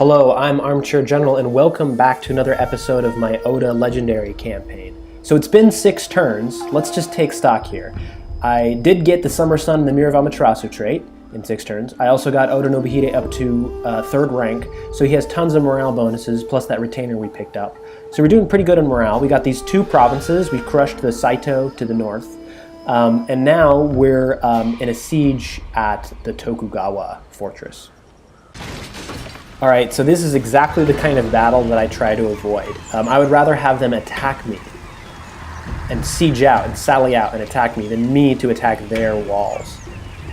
Hello, I'm Armchair General, and welcome back to another episode of my Oda Legendary campaign. So it's been 6 turns. Let's just take stock here. I did get the Summer Sun and the Mirror of Amaterasu trait in 6 turns. I also got Oda Nobuhide up to 3rd rank, so he has tons of morale bonuses, plus that retainer we picked up. So we're doing pretty good in morale. We got these 2 provinces. We crushed the Saito to the north. And now we're in a siege at the Tokugawa fortress. Alright, so this is exactly the kind of battle that I try to avoid. I would rather have them attack me and siege out and sally out and attack me than me to attack their walls.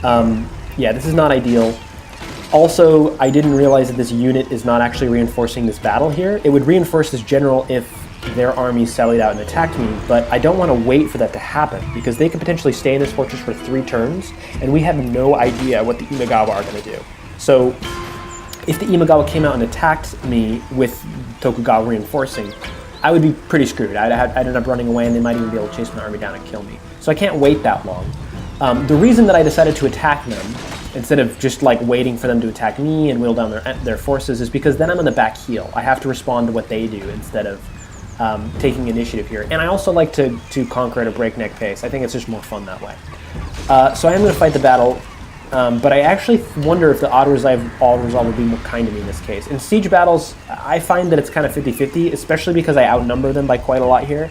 Yeah, this is not ideal. Also, I didn't realize that this unit is not actually reinforcing this battle here. It would reinforce this general if their army sallied out and attacked me, but I don't want to wait for that to happen because they could potentially stay in this fortress for 3 turns, and we have no idea what the Imagawa are going to do. So if the Imagawa came out and attacked me with Tokugawa reinforcing, I would be pretty screwed. I'd end up running away, and they might even be able to chase my army down and kill me. So I can't wait that long. The reason that I decided to attack them, instead of just like waiting for them to attack me and whittle down their forces, is because then I'm on the back heel. I have to respond to what they do instead of taking initiative here. And I also like to conquer at a breakneck pace. I think it's just more fun that way. So I am going to fight the battle. But I actually wonder if the all resolve would be more kind to me in this case. In siege battles, I find that it's kind of 50-50, especially because I outnumber them by quite a lot here.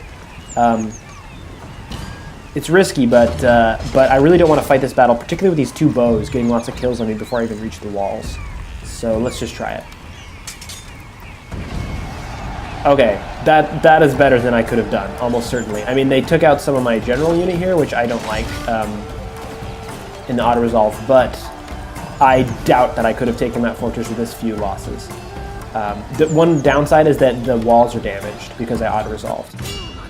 It's risky, but I really don't want to fight this battle, particularly with these 2 bows getting lots of kills on me before I even reach the walls. So let's just try it. Okay, that is better than I could have done, almost certainly. I mean, they took out some of my general unit here, which I don't like. In the auto-resolve, but I doubt that I could have taken that fortress with this few losses. The one downside is that the walls are damaged because I auto-resolved.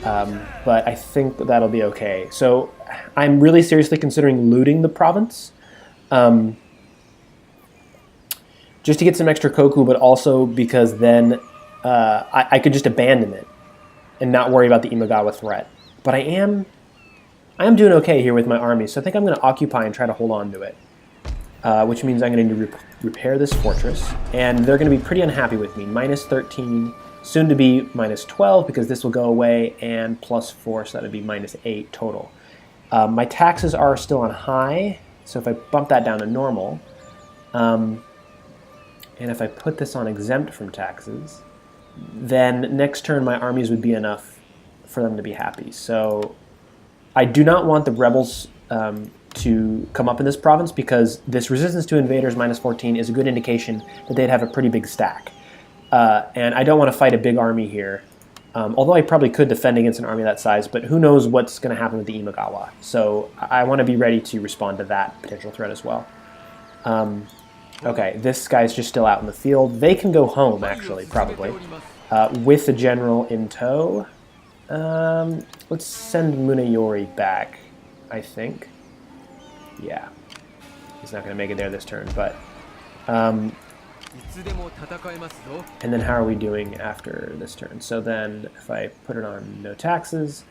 But I think that'll be okay. So I'm really seriously considering looting the province. Just to get some extra koku, but also because then I could just abandon it and not worry about the Imagawa threat. But I am doing okay here with my army, so I think I'm going to occupy and try to hold on to it. Which means I'm going to need to repair this fortress, and they're going to be pretty unhappy with me. Minus 13, soon to be minus 12, because this will go away, and plus 4, so that would be minus 8 total. My taxes are still on high, so if I bump that down to normal, and if I put this on exempt from taxes, then next turn my armies would be enough for them to be happy. So I do not want the rebels to come up in this province because this resistance to invaders minus 14 is a good indication that they'd have a pretty big stack. And I don't want to fight a big army here, although I probably could defend against an army that size, but who knows what's going to happen with the Imagawa. So I want to be ready to respond to that potential threat as well. Okay, this guy's just still out in the field. They can go home, actually, probably, with the general in tow. Let's send Muneyori back, I think. Yeah. He's not going to make it there this turn, but... and then how are we doing after this turn? So then if I put it on no taxes,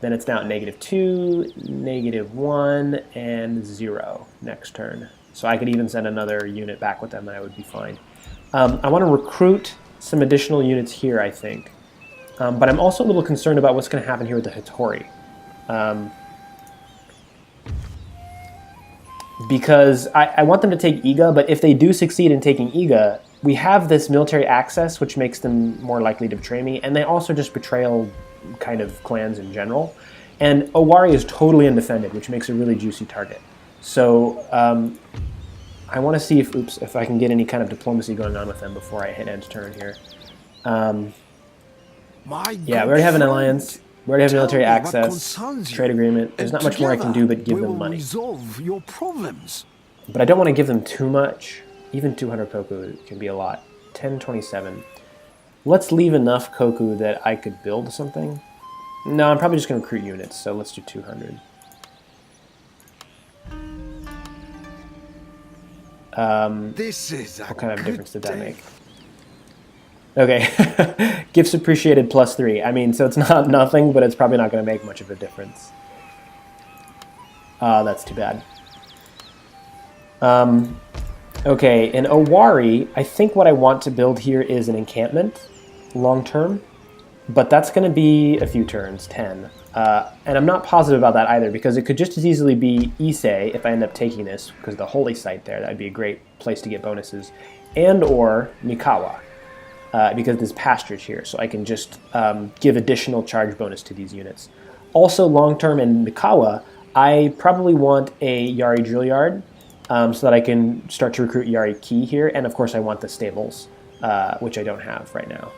then it's now at -2, -1, and 0 next turn. So I could even send another unit back with them and I would be fine. I want to recruit some additional units here, I think. But I'm also a little concerned about what's going to happen here with the Hattori. Because I want them to take Iga, but if they do succeed in taking Iga, we have this military access, which makes them more likely to betray me, and they also just betrayal kind of clans in general. And Owari is totally undefended, which makes a really juicy target. So I want to see if I can get any kind of diplomacy going on with them before I hit end turn here. Yeah, we already have an alliance. We already have military access, trade agreement. There's not much more I can do but give them money. But I don't want to give them too much. Even 200 koku can be a lot. 1027. Let's leave enough koku that I could build something. No, I'm probably just going to recruit units, so let's do 200. What kind of difference did that make? Okay, gifts appreciated +3. I mean, so it's not nothing, but it's probably not going to make much of a difference. That's too bad. Okay, in Owari, I think what I want to build here is an encampment, long term. But that's going to be a few turns, 10. And I'm not positive about that either, because it could just as easily be Issei if I end up taking this, because the holy site there, that would be a great place to get bonuses. And or Mikawa, because there's pasturage here, so I can just give additional charge bonus to these units. Also, long-term in Mikawa, I probably want a Yari drill yard, so that I can start to recruit Yari Ki here, and of course I want the stables, which I don't have right now.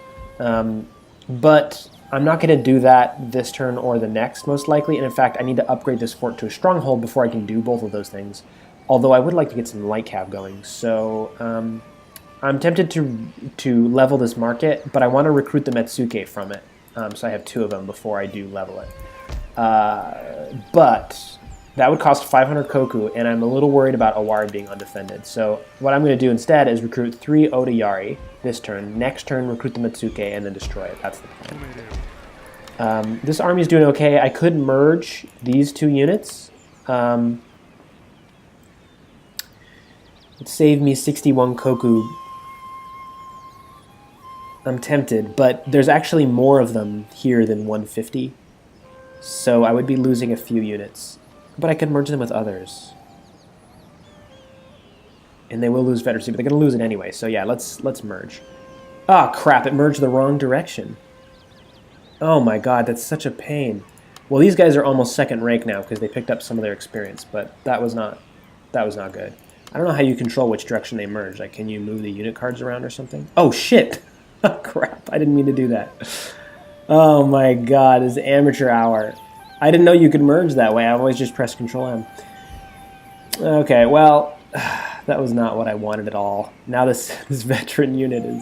But I'm not going to do that this turn or the next, most likely. And in fact, I need to upgrade this fort to a stronghold before I can do both of those things. Although I would like to get some light cav going. So I'm tempted to level this market, but I want to recruit the Metsuke from it. So I have 2 of them before I do level it. But that would cost 500 koku, and I'm a little worried about Owari being undefended. So what I'm going to do instead is recruit 3 Oda Yari this turn. Next turn, recruit the Metsuke, and then destroy it. That's the plan. This army is doing okay. I could merge these 2 units. It'd save me 61 koku. I'm tempted, but there's actually more of them here than 150. So I would be losing a few units. But I could merge them with others. And they will lose Confederacy, but they're going to lose it anyway. So yeah, let's merge. Ah, crap, it merged the wrong direction. Oh my god, that's such a pain. Well, these guys are almost second rank now because they picked up some of their experience, but that was not good. I don't know how you control which direction they merge. Like, can you move the unit cards around or something? Oh, shit! Oh, crap, I didn't mean to do that. Oh my god, it's amateur hour. I didn't know you could merge that way. I always just press Control-M. Okay, well, that was not what I wanted at all. Now this veteran unit is...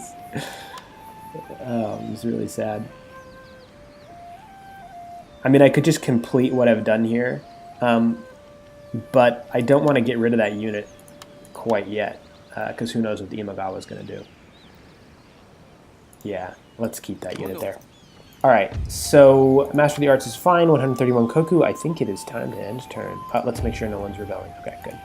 it's really sad. I mean, I could just complete what I've done here, but I don't want to get rid of that unit quite yet, because who knows what the Imagawa is going to do. Yeah, let's keep that unit there. Alright, so Master of the Arts is fine, 131 koku. I think it is time to end turn. Let's make sure no one's rebelling. Okay, good.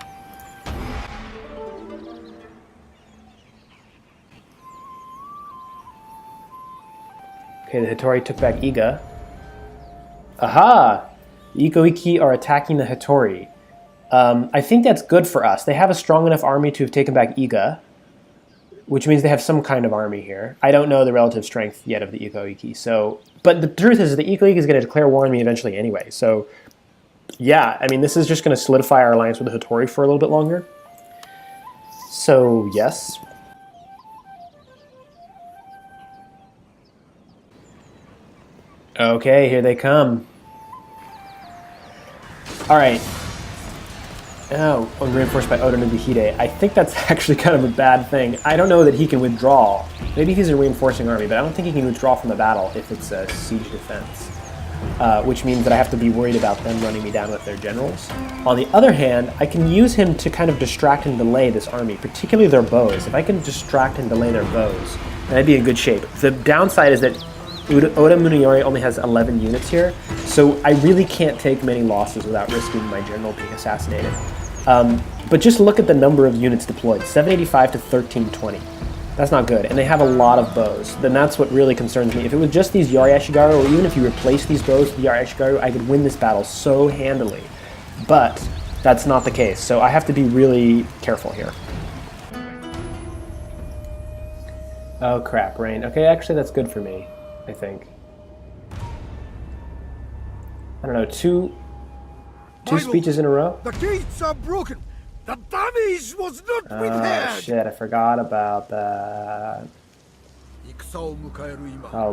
Okay, the Hattori took back Iga. Aha! The Ikko Ikki are attacking the Hattori. I think that's good for us. They have a strong enough army to have taken back Iga, which means they have some kind of army here. I don't know the relative strength yet of the Ikko Ikki. But the truth is the Ikko Ikki is going to declare war on me eventually anyway. So, yeah, I mean, this is just going to solidify our alliance with the Hattori for a little bit longer. So, yes. Okay, here they come. All right. Oh, reinforced by Oda Nobuhide. I think that's actually kind of a bad thing. I don't know that he can withdraw. Maybe he's a reinforcing army, but I don't think he can withdraw from the battle if it's a siege defense. Which means that I have to be worried about them running me down with their generals. On the other hand, I can use him to kind of distract and delay this army, particularly their bows. If I can distract and delay their bows, then I'd be in good shape. The downside is that Oda Muneyori only has 11 units here, so I really can't take many losses without risking my general being assassinated. But just look at the number of units deployed, 785 to 1320. That's not good, and they have a lot of bows. Then that's what really concerns me. If it was just these Yari Ashigaru, or even if you replace these bows with Yari Ashigaru, I could win this battle so handily. But that's not the case, so I have to be really careful here. Oh crap, rain. Okay, actually that's good for me, I think. I don't know, two speeches in a row? The gates are broken! The damage was not repaired! Oh shit, I forgot about that. Oh,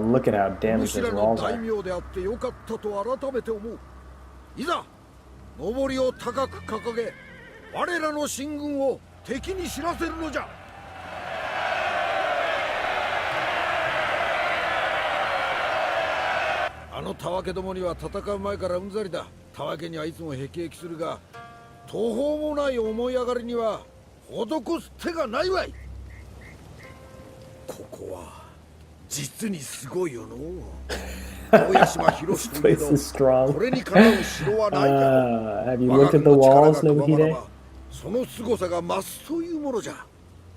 look at how damaged those walls are. This place is strong. Have you looked at the walls, Nobuhide?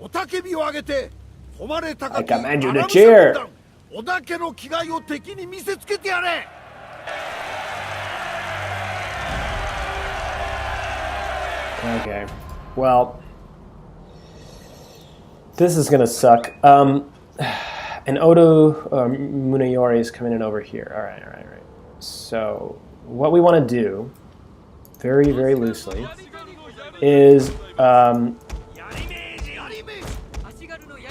おたけびを上げて誉れ高 I き command you to 荒武者 cheer. 軍団織田家の気概を敵に見せつけてやれ。 Okay. Well, this is gonna suck. And Odo Munayori is coming in over here. All right. So what we want to do, very, very loosely, is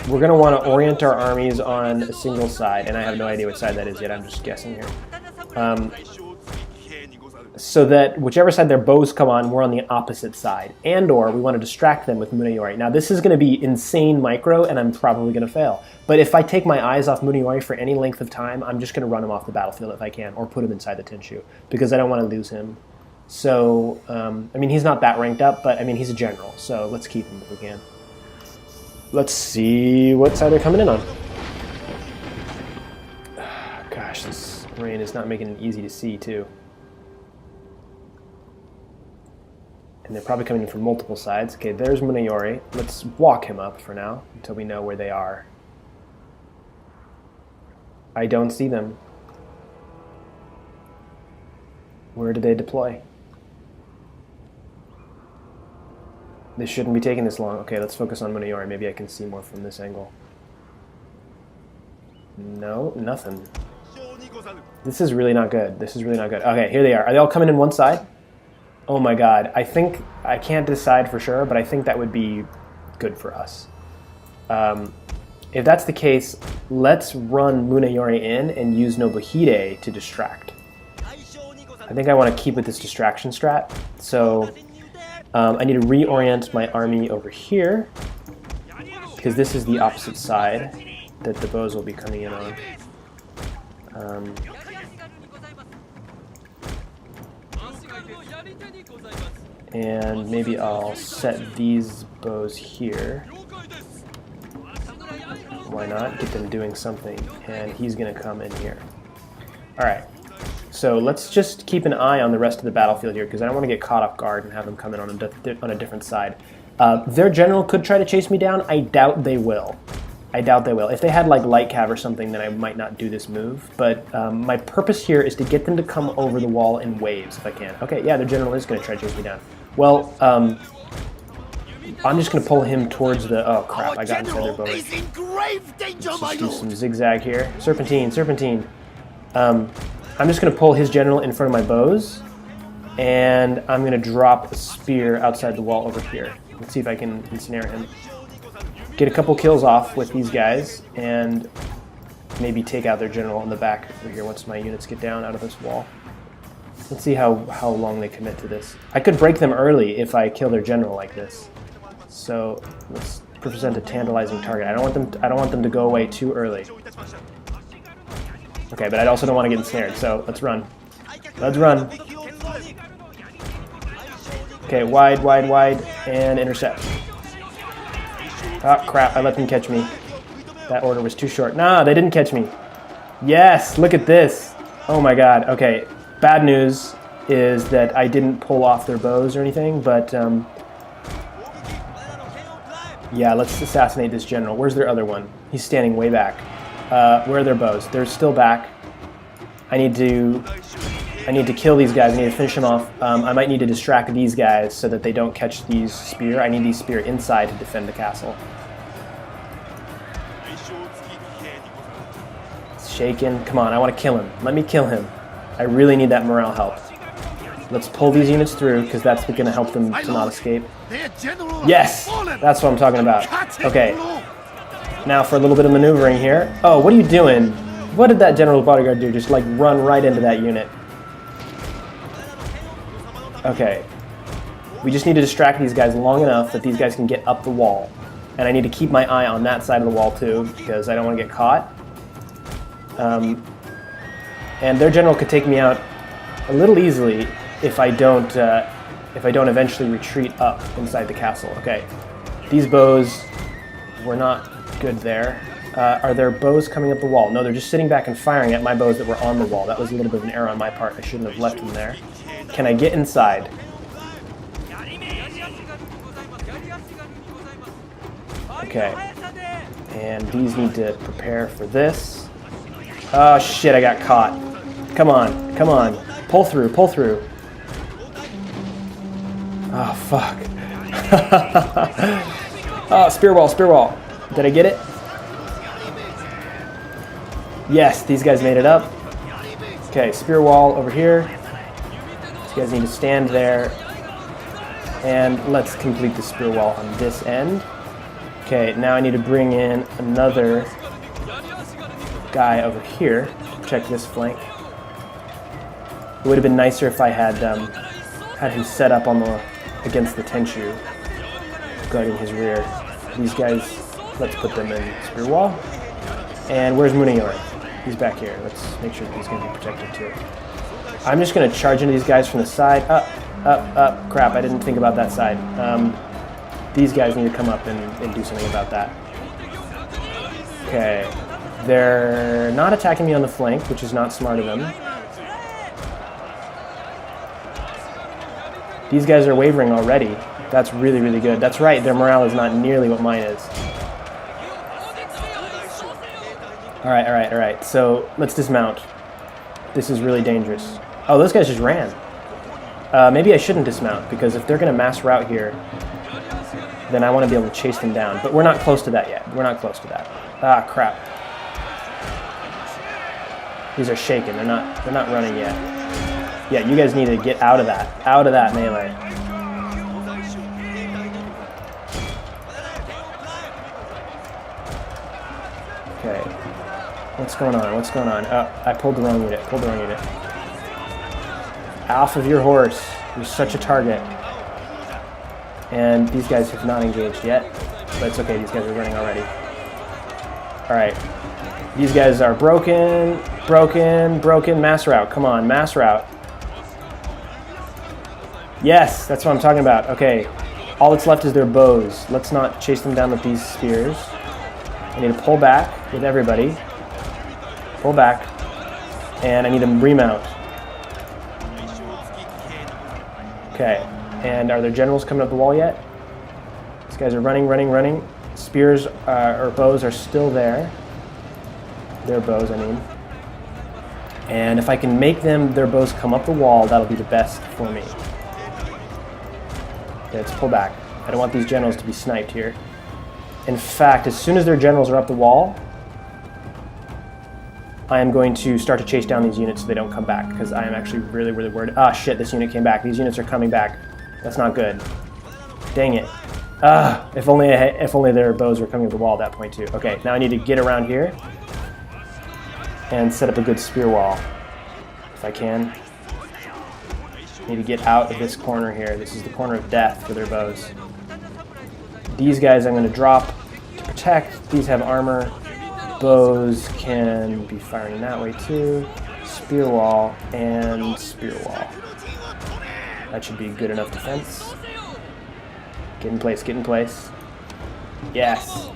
we're going to want to orient our armies on a single side, and I have no idea what side that is yet. I'm just guessing here. So that whichever side their bows come on, we're on the opposite side. And/or we want to distract them with Munayori. Now, this is going to be insane micro, and I'm probably going to fail. But if I take my eyes off Munayori for any length of time, I'm just going to run him off the battlefield if I can, or put him inside the Tenshu, because I don't want to lose him. So, I mean, he's not that ranked up, but, I mean, he's a general, so let's keep him if we can. Let's see what side they're coming in on. Gosh, this rain is not making it easy to see, too. And they're probably coming in from multiple sides. Okay, there's Munayori. Let's walk him up for now, until we know where they are. I don't see them. Where did they deploy? This shouldn't be taking this long. Okay, let's focus on Munayori. Maybe I can see more from this angle. No, nothing. This is really not good. This is really not good. Okay, here they are. Are they all coming in one side? Oh my god. I think, I can't decide for sure, but I think that would be good for us. If that's the case, let's run Munayori in and use Nobuhide to distract. I think I want to keep with this distraction strat. So I need to reorient my army over here, because this is the opposite side that the bows will be coming in on. And maybe I'll set these bows here. Why not? Get them doing something. And he's going to come in here. Alright. So let's just keep an eye on the rest of the battlefield here, because I don't want to get caught off guard and have them come in on a different side. Their general could try to chase me down. I doubt they will. If they had like light cav or something, then I might not do this move. But my purpose here is to get them to come over the wall in waves if I can. Okay, yeah, their general is going to try to chase me down. Well, I'm just going to pull him towards the... Oh, crap, I got inside their bow. Let's just do some zigzag here. Serpentine. I'm just going to pull his general in front of my bows, and I'm going to drop a spear outside the wall over here. Let's see if I can ensnare him. Get a couple kills off with these guys, and maybe take out their general in the back over here once my units get down out of this wall. Let's see how long they commit to this. I could break them early if I kill their general like this. So let's present a tantalizing target. I don't want them to go away too early. Okay, but I also don't want to get ensnared, so let's run. Okay, wide, and intercept. Oh, crap, I let them catch me. That order was too short. Nah, they didn't catch me. Yes, look at this. Oh my god, okay. Bad news is that I didn't pull off their bows or anything, but yeah, let's assassinate this general. Where's their other one? He's standing way back. Where are their bows? They're still back. I need to kill these guys. I need to finish them off. I might need to distract these guys so that they don't catch these spear. I need these spear inside to defend the castle. It's shaken. Come on, I want to kill him. Let me kill him. I really need that morale help. Let's pull these units through, because that's going to help them to not escape. Yes! That's what I'm talking about. Okay. Now for a little bit of maneuvering here. Oh, what are you doing? What did that general's bodyguard do? Just like run right into that unit. Okay. We just need to distract these guys long enough that these guys can get up the wall. And I need to keep my eye on that side of the wall too, because I don't want to get caught. And their general could take me out a little easily if I don't eventually retreat up inside the castle. Okay. These bows were not good there. Are their bows coming up the wall? No, they're just sitting back and firing at my bows that were on the wall. That was a little bit of an error on my part. I shouldn't have left them there. Can I get inside? Okay. And these need to prepare for this. Oh shit, I got caught. Come on, come on. Pull through, pull through. Oh, fuck. Oh, spear wall, spear wall. Did I get it? Yes, these guys made it up. Okay, spear wall over here. These guys need to stand there. And let's complete the spear wall on this end. Okay, now I need to bring in another guy over here. Check this flank. It would have been nicer if I had him set up on against the Tenchu, guarding his rear. These guys, let's put them in spear wall. And where's Munayor? He's back here. Let's make sure that he's going to be protected too. I'm just going to charge into these guys from the side. Up, up, up. Crap, I didn't think about that side. These guys need to come up and do something about that. Okay. They're not attacking me on the flank, which is not smart of them. These guys are wavering already. That's really, really good. That's right, their morale is not nearly what mine is. Alright, alright, alright. So, let's dismount. This is really dangerous. Oh, those guys just ran. Maybe I shouldn't dismount, because if they're going to mass route here, then I want to be able to chase them down. But we're not close to that yet. We're not close to that. Ah, crap. These are shaken. They're not running yet. Yeah, you guys need to get out of that melee. Okay. What's going on? What's going on? Oh, I pulled the wrong unit. Pulled the wrong unit. Off of your horse. You're such a target. And these guys have not engaged yet. But it's okay, these guys are running already. Alright. These guys are broken, mass route. Come on, mass route. Yes, that's what I'm talking about. Okay, all that's left is their bows. Let's not chase them down with these spears. I need to pull back with everybody. Pull back. And I need to remount. Okay, and are there generals coming up the wall yet? These guys are running. Spears or bows are still there. Their bows, I mean. And if I can make their bows come up the wall, that'll be the best for me. Okay, let's pull back. I don't want these generals to be sniped here. In fact, as soon as their generals are up the wall, I am going to start to chase down these units so they don't come back, because I am actually really, really worried. Ah, shit, this unit came back. These units are coming back. That's not good. Dang it. Ah, if only their bows were coming up the wall at that point too. Okay, now I need to get around here and set up a good spear wall, if I can. Need to get out of this corner here. This is the corner of death for their bows. These guys I'm going to drop to protect. These have armor. Bows can be firing that way too. Spear wall and spear wall. That should be good enough defense. Get in place, get in place. Yes.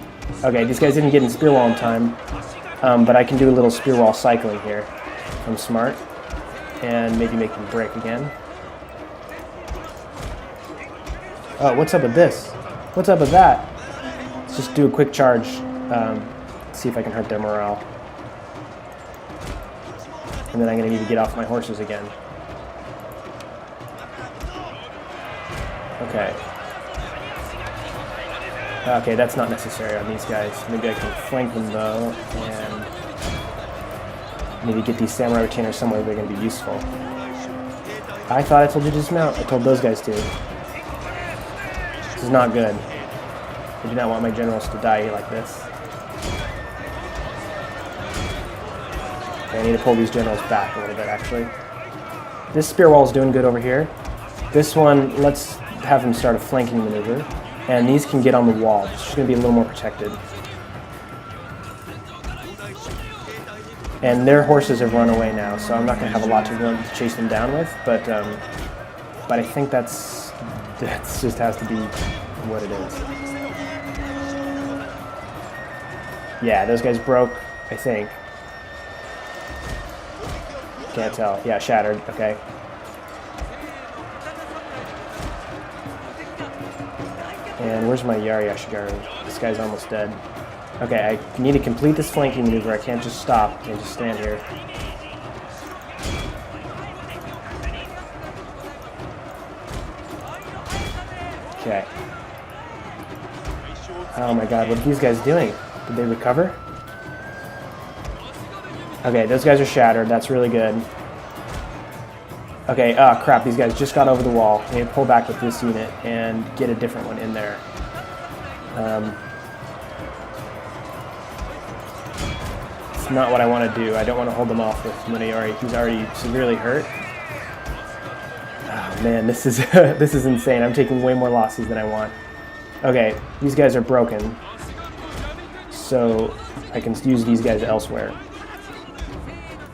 Okay, these guys didn't get in spear wall in time, but I can do a little spear wall cycling here. I'm smart. And maybe make them break again. Oh, what's up with this? What's up with that? Let's just do a quick charge. See if I can hurt their morale. And then I'm going to need to get off my horses again. Okay. Okay, that's not necessary on these guys. Maybe I can flank them though, and maybe get these samurai retainers somewhere they're going to be useful. I thought I told you to dismount. I told those guys to. This is not good. I do not want my generals to die like this. Okay, I need to pull these generals back a little bit, actually. This spear wall is doing good over here. This one, let's have them start a flanking maneuver. And these can get on the wall. It's just going to be a little more protected. And their horses have run away now, so I'm not going to have a lot to chase them down with. But I think that's just has to be what it is. Yeah, those guys broke, I think. Can't tell. Yeah, shattered. Okay. And where's my Yari Ashigaru? This guy's almost dead. Okay, I need to complete this flanking maneuver. I can't just stop and just stand here. Okay. Oh my god, what are these guys doing? Did they recover? Okay, those guys are shattered. That's really good. Okay, oh crap, these guys just got over the wall. I need to pull back with this unit and get a different one in there. It's not what I want to do. I don't want to hold them off with Munayori. He's already severely hurt. Oh man, this is this is insane. I'm taking way more losses than I want. Okay, these guys are broken. So I can use these guys elsewhere.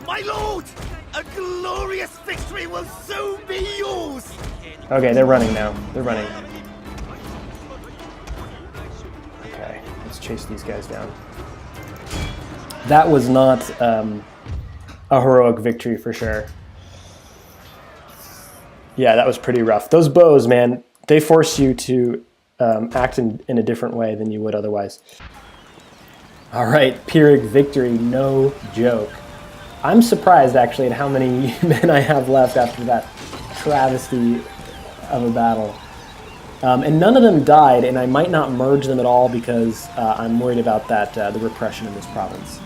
My lord! A glorious victory will soon be yours! Okay, they're running now. They're running. Okay, let's chase these guys down. That was not a heroic victory for sure. Yeah, that was pretty rough. Those bows, man, they force you to act in a different way than you would otherwise. All right, Pyrrhic victory, no joke. I'm surprised, actually, at how many men I have left after that travesty of a battle. And none of them died, and I might not merge them at all because I'm worried about that the repression in this province.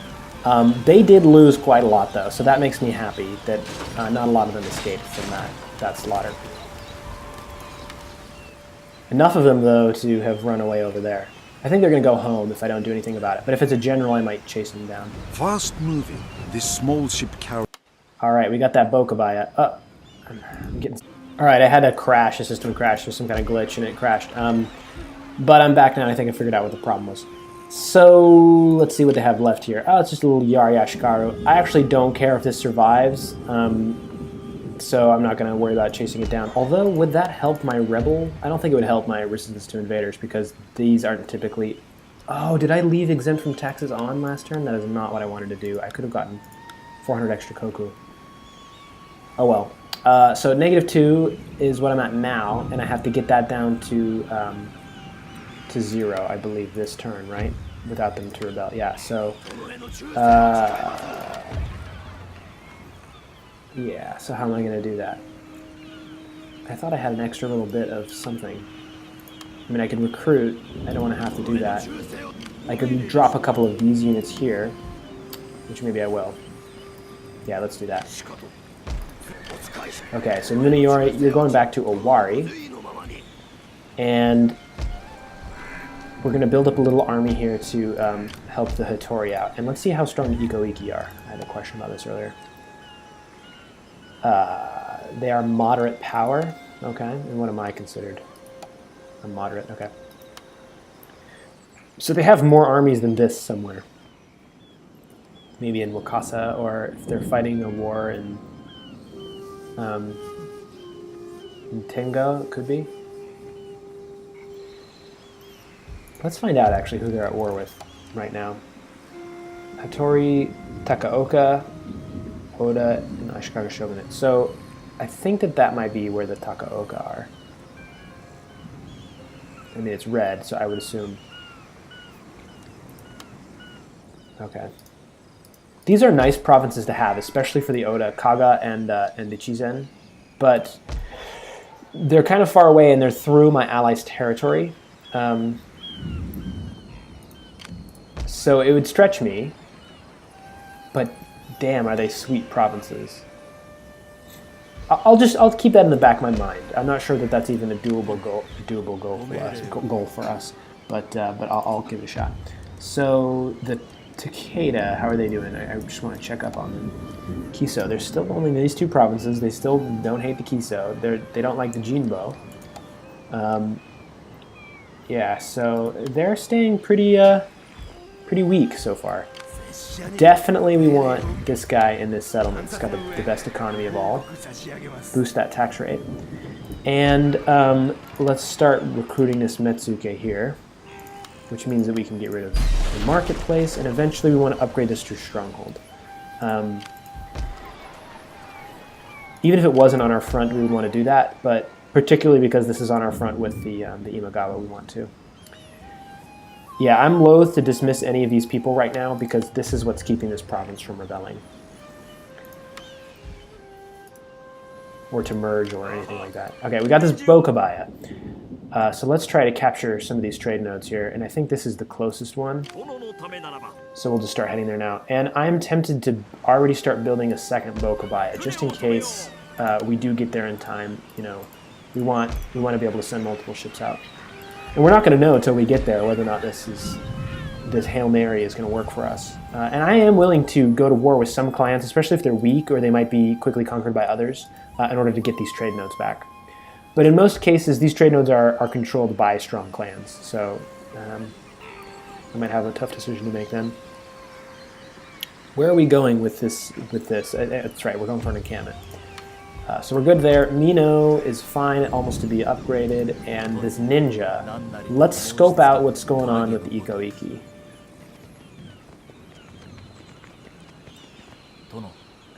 They did lose quite a lot, though, so that makes me happy that not a lot of them escaped from that slaughter. Enough of them, though, to have run away over there. I think they're going to go home if I don't do anything about it. But if it's a general, I might chase them down. Fast moving, this small ship carry. All right, we got that Bokabaya. Oh, I'm getting... All right, I had a crash. The system crashed. There's some kind of glitch, and it crashed. But I'm back now, and I think I figured out what the problem was. So let's see what they have left here. Oh, it's just a little Yari Ashikaru. I actually don't care if this survives. So I'm not going to worry about chasing it down. Although, would that help my rebel? I don't think it would help my resistance to invaders because these aren't typically... Oh, did I leave exempt from taxes on last turn? That is not what I wanted to do. I could have gotten 400 extra koku. Oh well. So -2 is what I'm at now, and I have to get that down to 0, I believe, this turn, right? Without them to rebel. Yeah, so... yeah, so how am I going to do that? I thought I had an extra little bit of something. I mean, I could recruit. I don't want to have to do that. I could drop a couple of these units here, which maybe I will. Yeah, let's do that. Okay, so Munayori, you're going back to Owari. And we're going to build up a little army here to help the Hattori out. And let's see how strong the Ikko Ikki are. I had a question about this earlier. They are moderate power. Okay, and what am I considered? I'm moderate, okay. So they have more armies than this somewhere. Maybe in Wakasa, or if they're fighting a war in Tenga, it could be. Let's find out actually who they're at war with right now. Hattori, Takaoka, Oda, and Ashikaga Shogunate. So I think that might be where the Takaoka are. I mean, it's red, so I would assume. Okay. These are nice provinces to have, especially for the Oda, Kaga, and the Chizen. But they're kind of far away, and they're through my allies' territory. So it would stretch me. But damn, are they sweet provinces. I'll keep that in the back of my mind. I'm not sure that that's even a doable goal for us, but I'll give it a shot. So the Takeda, how are they doing? I just want to check up on them. Kiso, there's still only these two provinces. They still don't hate the Kiso. They don't like the Jinbo. Yeah, so they're staying pretty weak so far. Definitely we want this guy in this settlement. It's got the best economy of all. Boost that tax rate. And let's start recruiting this Metsuke here, which means that we can get rid of the marketplace, and eventually we want to upgrade this to stronghold. Even if it wasn't on our front, we would want to do that, but particularly because this is on our front with the Imagawa we want to. Yeah, I'm loath to dismiss any of these people right now because this is what's keeping this province from rebelling. Or to merge or anything like that. Okay, we got this Bokabaya. So let's try to capture some of these trade nodes here, and I think this is the closest one. So we'll just start heading there now. And I'm tempted to already start building a second Bokabaya, just in case we do get there in time. You know, we want to be able to send multiple ships out. And we're not going to know until we get there whether or not this Hail Mary is going to work for us. And I am willing to go to war with some clans, especially if they're weak or they might be quickly conquered by others, in order to get these trade nodes back. But in most cases, these trade nodes are controlled by strong clans, so I might have a tough decision to make then. Where are we going with this? That's right, we're going for an encampment. So we're good there. Mino is fine, almost to be upgraded, and this ninja. Let's scope out what's going on with the Ikko Ikki.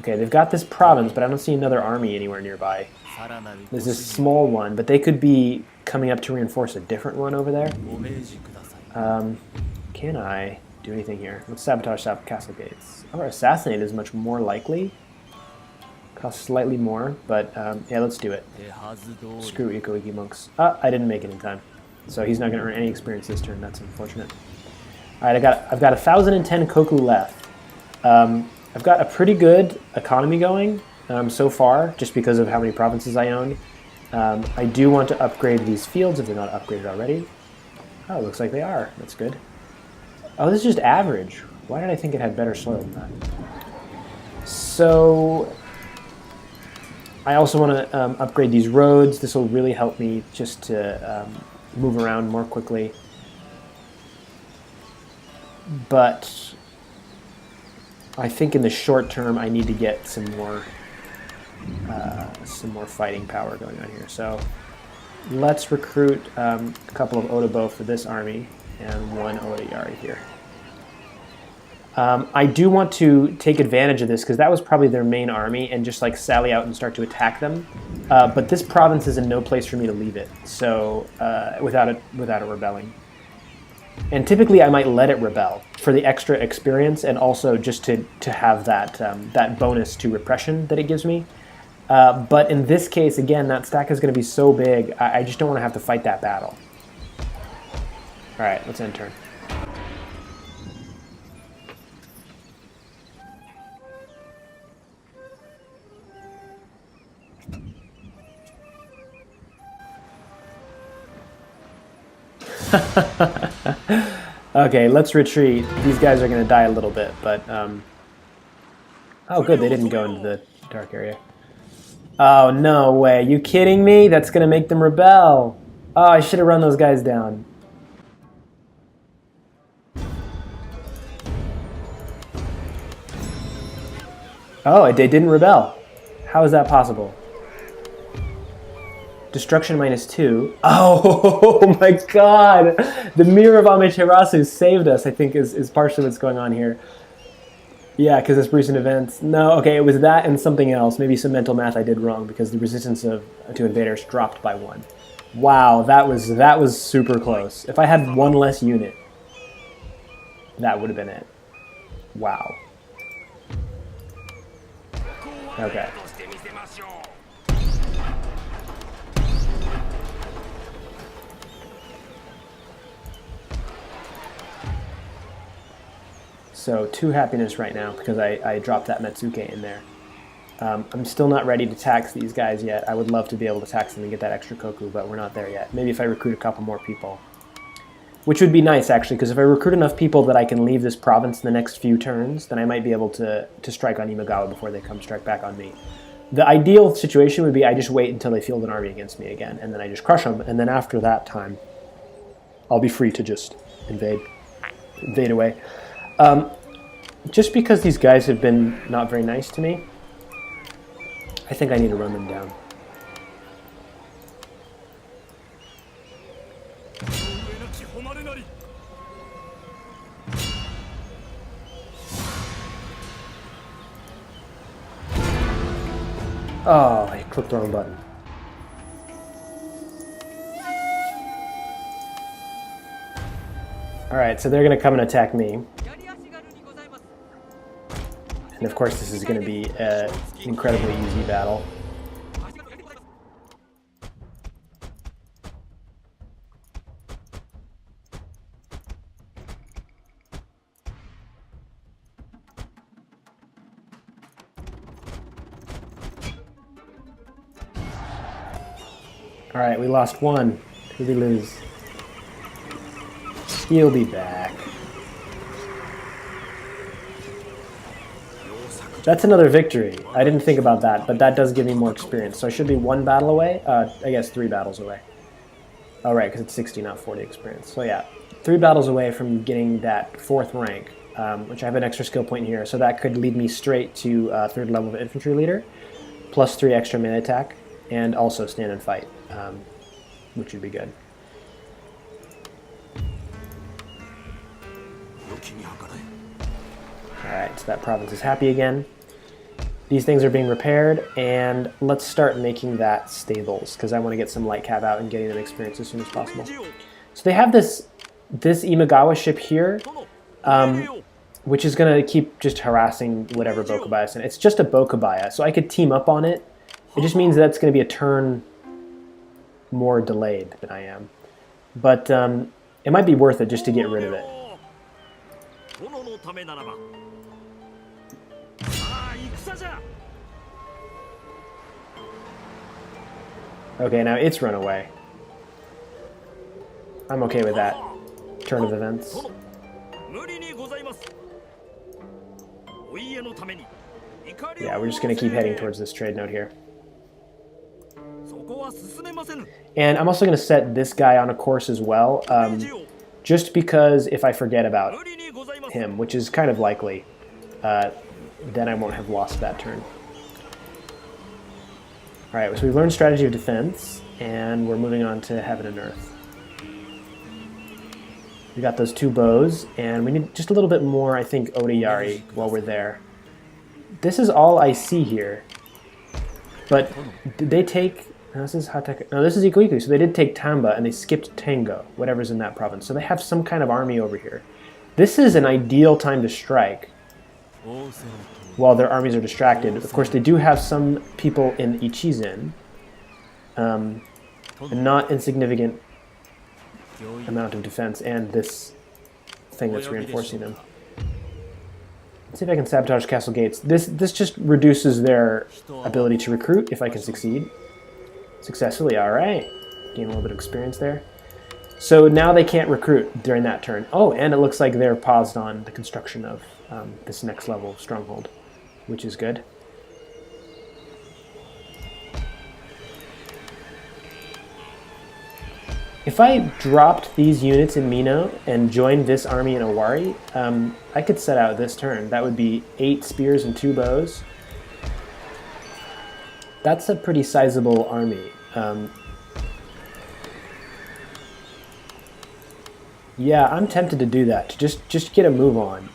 Okay, they've got this province, but I don't see another army anywhere nearby. There's this small one, but they could be coming up to reinforce a different one over there. Can I do anything here? Let's sabotage South Castle Gates. Or assassinate is much more likely. Costs slightly more, but yeah, let's do it. Screw Ikko Ikki monks. I didn't make it in time. So he's not going to earn any experience this turn. That's unfortunate. All right, I've got 1,010 koku left. I've got a pretty good economy going so far, just because of how many provinces I own. I do want to upgrade these fields if they're not upgraded already. Oh, it looks like they are. That's good. Oh, this is just average. Why did I think it had better soil than that? So I also want to upgrade these roads. This will really help me just to move around more quickly. But I think in the short term, I need to get some more fighting power going on here. So let's recruit a couple of Otobo for this army and one Oda Yari here. I do want to take advantage of this because that was probably their main army and just like sally out and start to attack them. But this province is in no place for me to leave it, so without it rebelling. And typically I might let it rebel for the extra experience and also just to have that bonus to repression that it gives me. But in this case, again, that stack is going to be so big, I just don't want to have to fight that battle. All right, let's end turn. Okay, let's retreat. These guys are going to die a little bit, but... Oh, good, they didn't go into the dark area. Oh, no way. You kidding me? That's going to make them rebel. Oh, I should have run those guys down. Oh, they didn't rebel. How is that possible? Destruction -2. Oh my god! The Mirror of Amaterasu saved us, I think, is partially what's going on here. Yeah, because it's recent events. No, okay, it was that and something else. Maybe some mental math I did wrong because the resistance to invaders dropped by 1. Wow, that was super close. If I had one less unit, that would have been it. Wow. Okay. So 2 happiness right now because I dropped that Metsuke in there. I'm still not ready to tax these guys yet. I would love to be able to tax them and get that extra koku, but we're not there yet. Maybe if I recruit a couple more people. Which would be nice, actually, because if I recruit enough people that I can leave this province in the next few turns, then I might be able to strike on Imagawa before they come strike back on me. The ideal situation would be I just wait until they field an army against me again, and then I just crush them, and then after that time, I'll be free to just invade away. Just because these guys have been not very nice to me, I think I need to run them down. Oh, I clicked the wrong button. Alright, so they're going to come and attack me. And of course this is going to be an incredibly easy battle. Alright, we lost one. Who did we lose? He'll be back. That's another victory. I didn't think about that, but that does give me more experience. So I should be 1 battle away? I guess 3 battles away. Oh, right, because it's 60, not 40 experience. So yeah, 3 battles away from getting that 4th rank, which I have an extra skill point here. So that could lead me straight to 3rd level of infantry leader, plus 3 extra melee attack, and also stand and fight, which would be good. Alright, so that province is happy again. These things are being repaired, and let's start making that stables, because I want to get some light cav out and getting them experience as soon as possible. So they have this Imagawa ship here, which is going to keep just harassing whatever Bokobaya is in. It's just a Bokobaya, so I could team up on it. It just means that's going to be a turn more delayed than I am. But it might be worth it just to get rid of it. Okay, now it's run away. I'm okay with that turn of events. Yeah, we're just going to keep heading towards this trade node here. And I'm also going to set this guy on a course as well, just because if I forget about him, which is kind of likely, then I won't have lost that turn. Alright, so we've learned strategy of defense, and we're moving on to heaven and earth. We got those 2 bows, and we need just a little bit more, I think, Odayari while we're there. This is all I see here. But did they take... No, this is Hattori. No, this is Ikko Ikki. So they did take Tamba, and they skipped Tango, whatever's in that province. So they have some kind of army over here. This is an ideal time to strike while their armies are distracted. Of course, they do have some people in Ichizen, a not insignificant amount of defense, and this thing that's reinforcing them. Let's see if I can sabotage castle gates. This just reduces their ability to recruit if I can succeed successfully. All right, gain a little bit of experience there. So now they can't recruit during that turn. Oh, and it looks like they're paused on the construction of this next level stronghold, which is good. If I dropped these units in Mino and joined this army in Owari, I could set out this turn. That would be 8 spears and 2 bows. That's a pretty sizable army. Yeah, I'm tempted to do that, to just get a move on.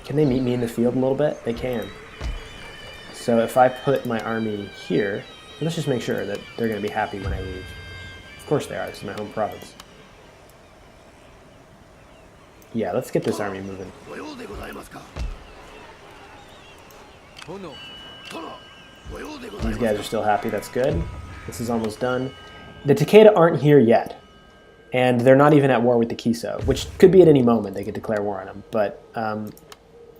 Can they meet me in the field a little bit? They can. So if I put my army here, let's just make sure that they're going to be happy when I leave. Of course they are, this is my home province. Yeah, let's get this army moving. These guys are still happy, that's good. This is almost done. The Takeda aren't here yet. And they're not even at war with the Kiso, which could be at any moment they could declare war on them. But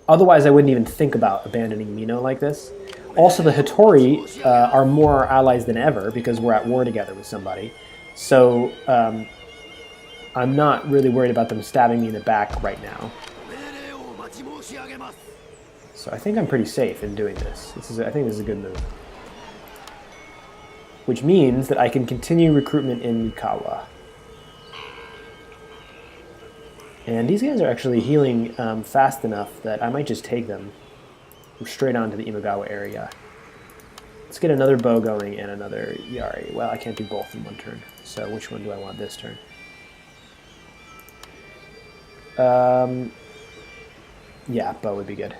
otherwise, I wouldn't even think about abandoning Mino like this. Also, the Hattori are more allies than ever because we're at war together with somebody. So I'm not really worried about them stabbing me in the back right now. So I think I'm pretty safe in doing this. I think this is a good move. Which means that I can continue recruitment in Mikawa. And these guys are actually healing fast enough that I might just take them straight on to the Imagawa area. Let's get another bow going and another Yari. Well, I can't do both in one turn, so which one do I want this turn? Yeah, bow would be good.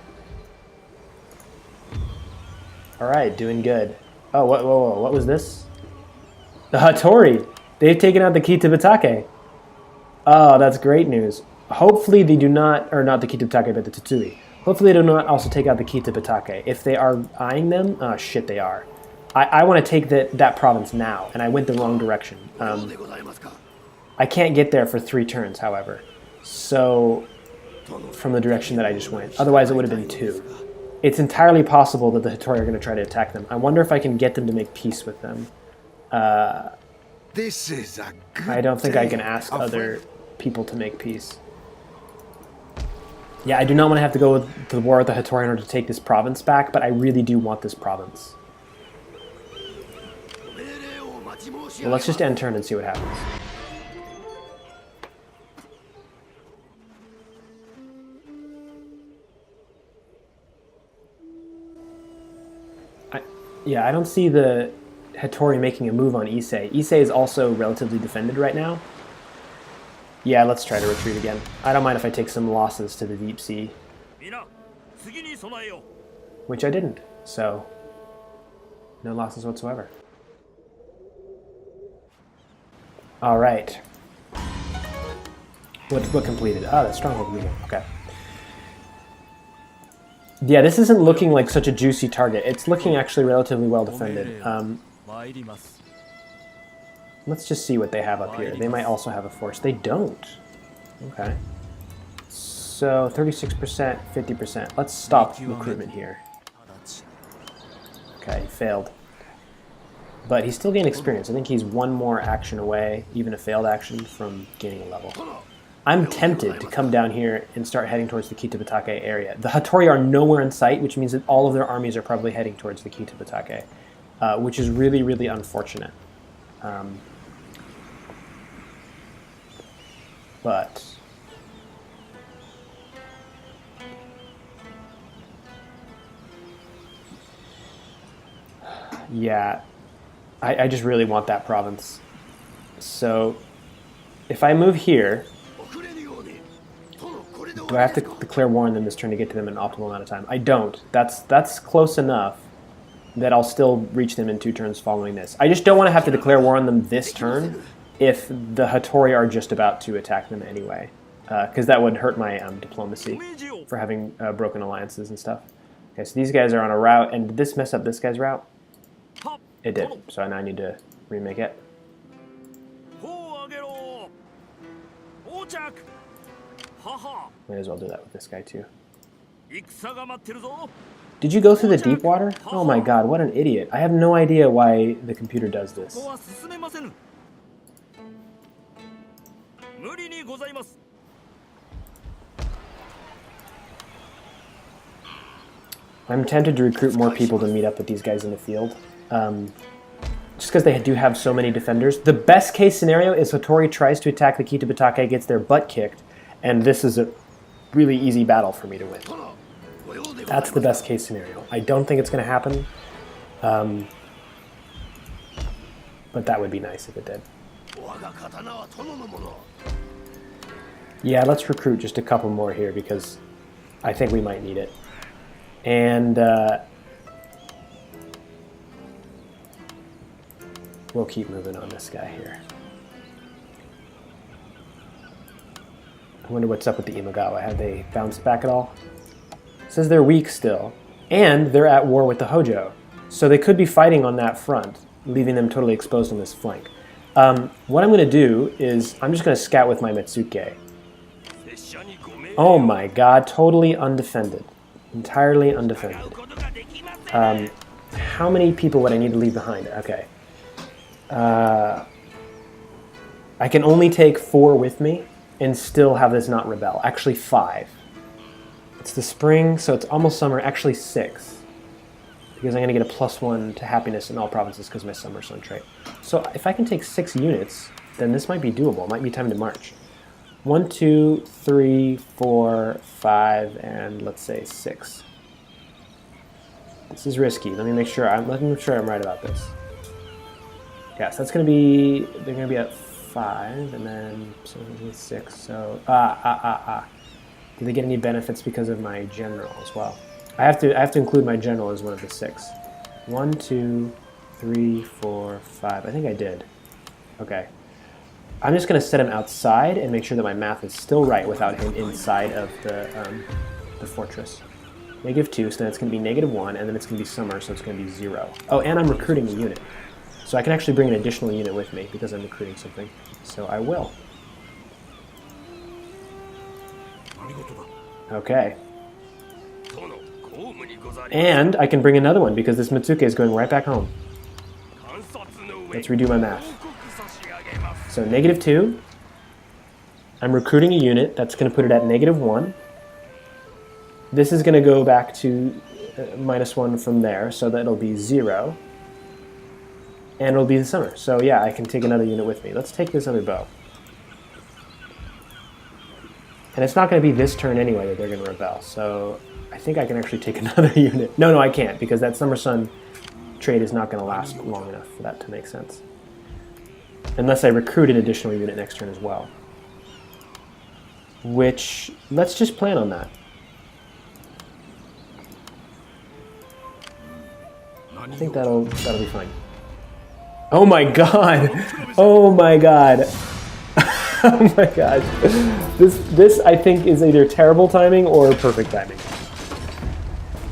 Alright, doing good. Oh, whoa, what was this? The Hattori! They've taken out the Kita Batake. Oh, that's great news. Hopefully they do not, or not the Kitabatake, but the Tatsui. Hopefully they do not also take out the Kitabatake. If they are eyeing them, oh shit, they are. I want to take that province now, and I went the wrong direction. I can't get there for 3 turns, however. So, from the direction that I just went. Otherwise it would have been 2. It's entirely possible that the Hattori are going to try to attack them. I wonder if I can get them to make peace with them. This is a good I don't think I can day. ask other people to make peace. Yeah, I do not want to have to go to the war with the Hattori in order to take this province back, but I really do want this province. Well, let's just end turn and see what happens. Yeah, I don't see the Hattori making a move on Issei. Issei is also relatively defended right now. Yeah, let's try to retreat again. I don't mind if I take some losses to the deep sea. Which I didn't, so no losses whatsoever. Alright. What completed? Ah, that's stronghold medium. Okay. Yeah, this isn't looking like such a juicy target. It's looking actually relatively well defended. Let's just see what they have up here. They might also have a force. They don't. Okay. So 36%, 50%. Let's stop recruitment here. Okay, failed. But he's still gaining experience. I think he's 1 more action away, even a failed action, from gaining a level. I'm tempted to come down here and start heading towards the Kitabatake area. The Hattori are nowhere in sight, which means that all of their armies are probably heading towards the Kitabatake, which is really, really unfortunate. But yeah, I just really want that province. So if I move here, do I have to declare war on them this turn to get to them in an optimal amount of time? I don't. That's close enough that I'll still reach them in 2 turns following this. I just don't want to have to declare war on them this turn if the Hattori are just about to attack them anyway, because that would hurt my diplomacy for having broken alliances and stuff. Okay, so these guys are on a route, and did this mess up this guy's route? It did, so now I need to remake it. Might as well do that with this guy too. Did you go through the deep water? Oh my god, what an idiot. I have no idea why the computer does this. I'm tempted to recruit more people to meet up with these guys in the field. Just because they do have so many defenders. The best case scenario is Hattori tries to attack the Kitabatake, gets their butt kicked, and this is a really easy battle for me to win. That's the best case scenario. I don't think it's going to happen, but that would be nice if it did. Yeah, let's recruit just a couple more here because I think we might need it. And we'll keep moving on this guy here. I wonder what's up with the Imagawa. Have they bounced back at all? It says they're weak still. And they're at war with the Hojo. So they could be fighting on that front, leaving them totally exposed on this flank. What I'm going to do is I'm just going to scout with my Metsuke. Oh my god, totally undefended. Entirely undefended. How many people would I need to leave behind? Okay. I can only take 4 with me and still have this not rebel. Actually 5. It's the spring, so it's almost summer. Actually 6. Because I'm going to get a +1 to happiness in all provinces because of my summer sun trait. So if I can take 6 units, then this might be doable. It might be time to march. 1, 2, 3, 4, 5, and let's say 6. This is risky. Let me make sure I'm right about this. Yes, that's going to be, they're going to be at 5, and then 6. So do they get any benefits because of my general as well? I have to include my general as one of the 6. 1, 2, 3, 4, 5. I think I did. Okay. I'm just going to set him outside and make sure that my math is still right without him inside of the fortress. -2, so then it's going to be -1, and then it's going to be summer, so it's going to be 0. Oh, and I'm recruiting a unit. So I can actually bring an additional unit with me because I'm recruiting something. So I will. Okay. And I can bring another one because this Mitsuke is going right back home. Let's redo my math. So -2. I'm recruiting a unit. That's going to put it at -1. This is going to go back to -1 from there, so that it'll be 0. And it'll be the summer. So yeah, I can take another unit with me. Let's take this other bow. And it's not going to be this turn anyway that they're going to rebel. So I think I can actually take another unit. No, I can't, because that Summer Sun trade is not going to last long enough for that to make sense. Unless I recruit an additional unit next turn as well. Which, let's just plan on that. I think that'll be fine. Oh my god! Oh my god! Oh my god! This I think is either terrible timing or perfect timing.